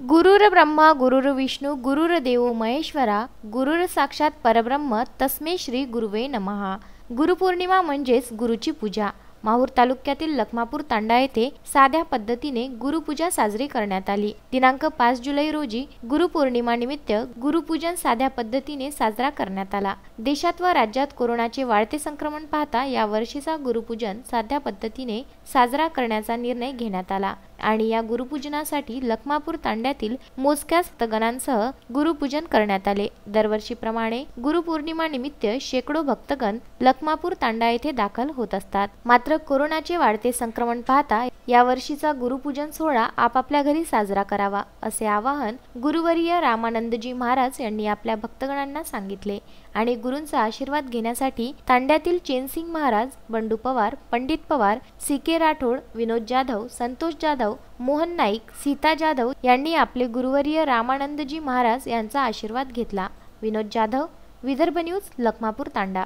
गुरुर ब्रह्मा गुरुर विष्णू गुरुर देवो महेश्वरा गुरुर साक्षात परब्रह्म तस्मै श्री गुरुवे नमः। गुरुपौर्णिमा म्हणजेच गुरुची पूजा। माहूर तालुक्यातील लखमापूर तांडा येथे साध्या पद्धतीने गुरुपूजा साजरी करण्यात आली। दिनांक 5 जुलै रोजी गुरुपौर्णिमा निमित्त गुरुपूजन साध्या पद्धतीने साजरा करण्यात आला। देशात व राज्यात कोरोनाचे वाढते संक्रमण पाहता या वर्षीचा गुरुपूजन साध्या पद्धतीने साजरा करण्याचा निर्णय घेण्यात आला आणि या गुरुपूजनासाठी लखमापूर तांड्यातील मोजक्याच भक्तगणांसह गुरुपूजन करण्यात आले। दरवर्षीप्रमाणे गुरुपौर्णिमा निमित्त शेकडो भक्तगण लखमापूर तांडा येथे दाखल होत असतात। मात्र कोरोनाचे वाढते संक्रमण पाहता या वर्षीचा गुरुपूजन सोहळा आपापल्या घरी साजरा करावा असे आवाहन गुरुवर्य रामानंदजी महाराज यांनी आपल्या भक्तगणांना सांगितले आणि गुरूंचा आशीर्वाद घेण्यासाठी तांड्यातील चेनसिंग महाराज, बंडू पवार, पंडित पवार, सी.के. राठोड, विनोद जाधव, संतोष जाधव, मोहन नाईक, सीता जाधव यांनी आपले गुरुवर्य रामानंदजी महाराज यांचा आशीर्वाद घेतला। विनोद जाधव, विदर्भ न्यूज, लखमापूर तांडा।